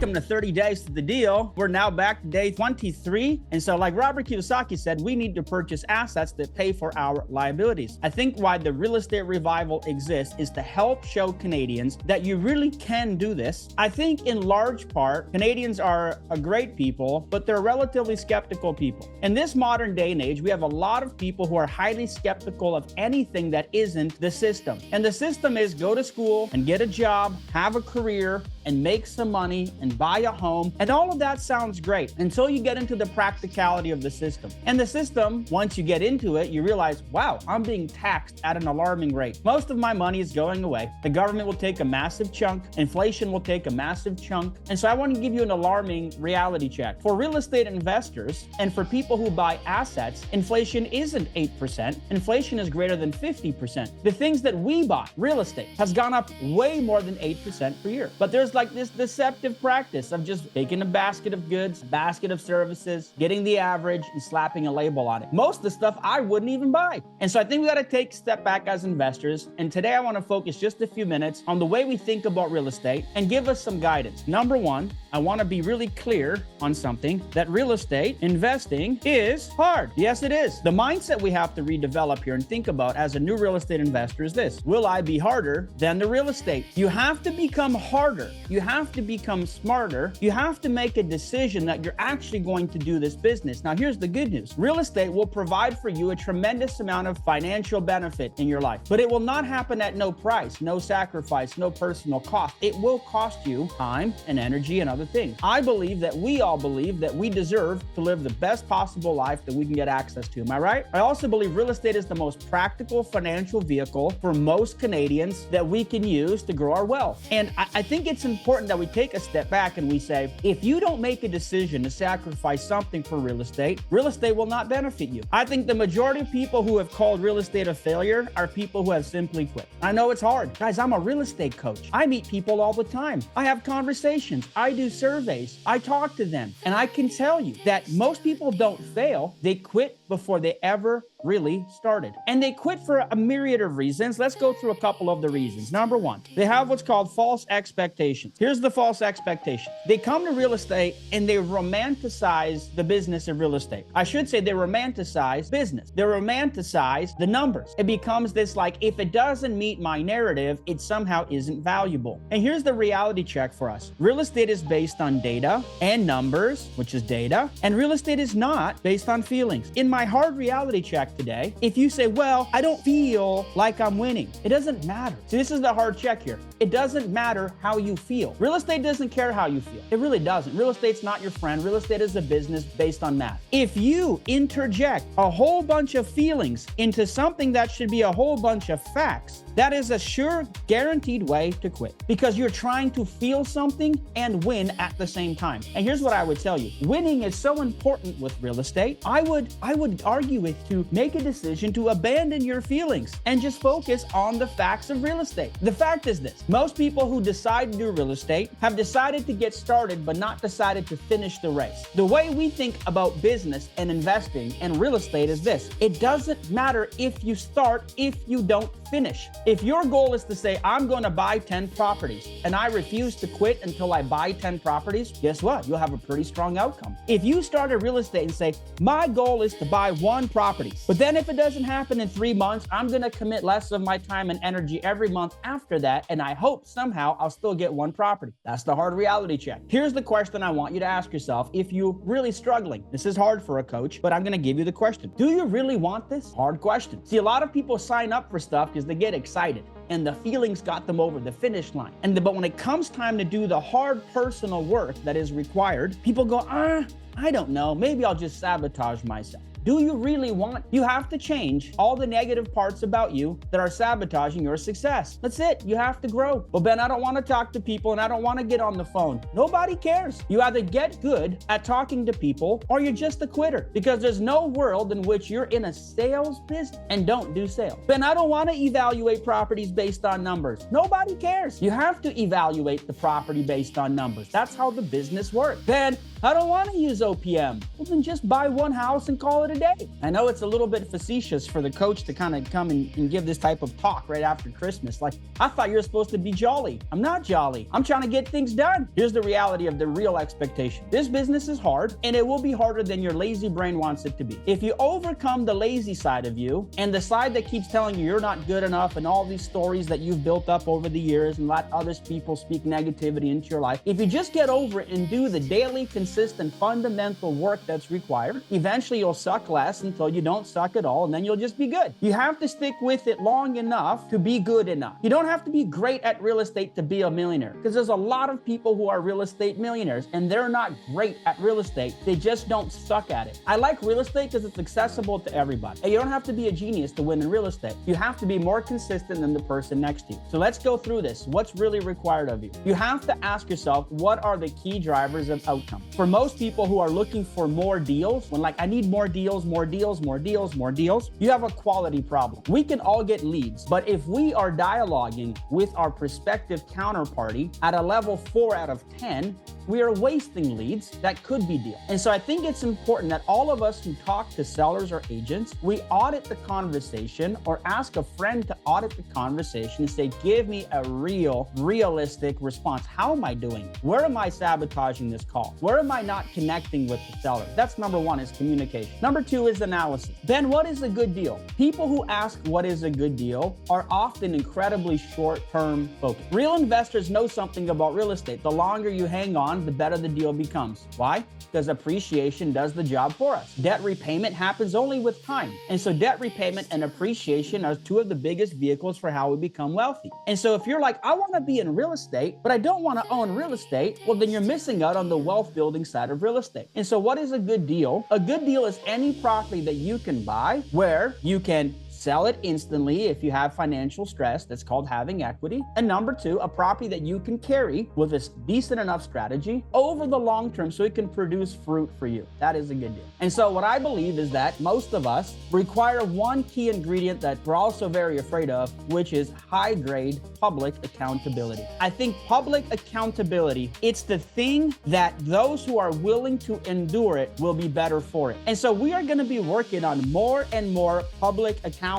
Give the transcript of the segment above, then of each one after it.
Welcome to 30 days to the deal. We're now back to day 23. And so like Robert Kiyosaki said, we need to purchase assets that pay for our liabilities. I think why the real estate revival exists is to help show Canadians that you really can do this. I think in large part, Canadians are a great people, but they're relatively skeptical people. In this modern day and age, we have a lot of people who are highly skeptical of anything that isn't the system. And the system is go to school and get a job, have a career, and make some money and buy a home. And all of that sounds great until you get into the practicality of the system. And the system, once you get into it, you realize, wow, I'm being taxed at an alarming rate. Most of my money is going away. The government will take a massive chunk. Inflation will take a massive chunk. And so I want to give you an alarming reality check. For real estate investors and for people who buy assets, inflation isn't 8%. Inflation is greater than 50%. The things that we buy, real estate, has gone up way more than 8% per year. But there's like this deceptive practice of just taking a basket of goods, a basket of services, getting the average and slapping a label on it. Most of the stuff I wouldn't even buy. And so I think we got to take a step back as investors. And today I want to focus just a few minutes on the way we think about real estate and give us some guidance. Number one, I want to be really clear on something that real estate investing is hard. Yes, it is. The mindset we have to redevelop here and think about as a new real estate investor is this: will I be harder than the real estate? You have to become harder. You have to become smarter. You have to make a decision that you're actually going to do this business. Now, here's the good news. Real estate will provide for you a tremendous amount of financial benefit in your life, but it will not happen at no price, no sacrifice, no personal cost. It will cost you time and energy and other things. I believe that we all believe that we deserve to live the best possible life that we can get access to. Am I right? I also believe real estate is the most practical financial vehicle for most Canadians that we can use to grow our wealth. And I think it's important that we take a step back and we say, if you don't make a decision to sacrifice something for real estate will not benefit you. I think the majority of people who have called real estate a failure are people who have simply quit. I know it's hard. Guys, I'm a real estate coach. I meet people all the time. I have conversations. I do surveys. I talk to them. And I can tell you that most people don't fail. They quit before they ever really started. And they quit for a myriad of reasons. Let's go through a couple of the reasons. Number one, they have what's called false expectations. Here's the false expectation. They come to real estate and they romanticize the business of real estate. I should say they romanticize business. They romanticize the numbers. It becomes this like, if it doesn't meet my narrative, it somehow isn't valuable. And here's the reality check for us. Real estate is based on data and numbers, which is data, and real estate is not based on feelings. In my hard reality check today, if you say, well, I don't feel like I'm winning, it doesn't matter. So this is the hard check here. It doesn't matter how you feel. Real estate doesn't care how you feel. It really doesn't. Real estate's not your friend. Real estate is a business based on math. If you interject a whole bunch of feelings into something that should be a whole bunch of facts, that is a sure guaranteed way to quit, because you're trying to feel something and win at the same time. And here's what I would tell you. Winning is so important with real estate. I would argue with to make a decision to abandon your feelings and just focus on the facts of real estate. The fact is this: most people who decide to do real estate have decided to get started but not decided to finish the race. The way we think about business and investing and real estate is this: it doesn't matter if you start if you don't finish. If your goal is to say, I'm going to buy 10 properties and I refuse to quit until I buy 10 properties, guess what? You'll have a pretty strong outcome. If you start a real estate and say, my goal is to buy one property, but then if it doesn't happen in 3 months, I'm going to commit less of my time and energy every month after that, and I hope somehow I'll still get one property. That's the hard reality check. Here's the question I want you to ask yourself if you're really struggling. This is hard for a coach, but I'm going to give you the question. Do you really want this? Hard question. See, a lot of people sign up for stuff because they get excited and the feelings got them over the finish line. But when it comes time to do the hard personal work that is required, people go, I don't know, maybe I'll just sabotage myself. Do you really want? You have to change all the negative parts about you that are sabotaging your success. That's it. You have to grow. Well, Ben, I don't want to talk to people and I don't want to get on the phone. Nobody cares. You either get good at talking to people or you're just a quitter, because there's no world in which you're in a sales business and don't do sales. Ben, I don't want to evaluate properties based on numbers. Nobody cares. You have to evaluate the property based on numbers. That's how the business works. Ben, I don't want to use OPM. Well, then just buy one house and call it a day. I know it's a little bit facetious for the coach to kind of come and give this type of talk right after Christmas. Like, I thought you were supposed to be jolly. I'm not jolly. I'm trying to get things done. Here's the reality of the real expectation. This business is hard, and it will be harder than your lazy brain wants it to be. If you overcome the lazy side of you and the side that keeps telling you you're not good enough and all these stories that you've built up over the years and let others people speak negativity into your life, if you just get over it and do the daily, consistent, fundamental work that's required, eventually you'll suck less until you don't suck at all, and then you'll just be good. You have to stick with it long enough to be good enough. You don't have to be great at real estate to be a millionaire, because there's a lot of people who are real estate millionaires and they're not great at real estate. They just don't suck at it. I like real estate because it's accessible to everybody. And you don't have to be a genius to win in real estate. You have to be more consistent than the person next to you. So let's go through this. What's really required of you? You have to ask yourself, what are the key drivers of outcome? For most people who are looking for more deals, when like, I need more deals, more deals, more deals, more deals, you have a quality problem. We can all get leads, but if we are dialoguing with our prospective counterparty at a level 4 out of 10, we are wasting leads that could be deals. And so I think it's important that all of us who talk to sellers or agents, we audit the conversation or ask a friend to audit the conversation and say, give me a realistic response. How am I doing? Where am I sabotaging this call? Where am I not connecting with the seller? That's number 1, is communication. Number 2 is analysis. Then what is a good deal? People who ask what is a good deal are often incredibly short-term focused. Real investors know something about real estate. The longer you hang on, the better the deal becomes. Why? Because appreciation does the job for us. Debt repayment happens only with time. And so debt repayment and appreciation are 2 of the biggest vehicles for how we become wealthy. And so if you're like, I want to be in real estate, but I don't want to own real estate, well, then you're missing out on the wealth building side of real estate. And so what is a good deal? A good deal is any property that you can buy where you can sell it instantly if you have financial stress. That's called having equity. And number 2, a property that you can carry with a decent enough strategy over the long term so it can produce fruit for you. That is a good deal. And so what I believe is that most of us require one key ingredient that we're also very afraid of, which is high grade public accountability. I think public accountability, it's the thing that those who are willing to endure it will be better for it. And so we are going to be working on more and more public accountable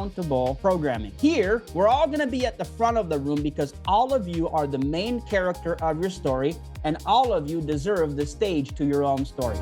programming. Here, we're all going to be at the front of the room because all of you are the main character of your story, and all of you deserve the stage to your own story.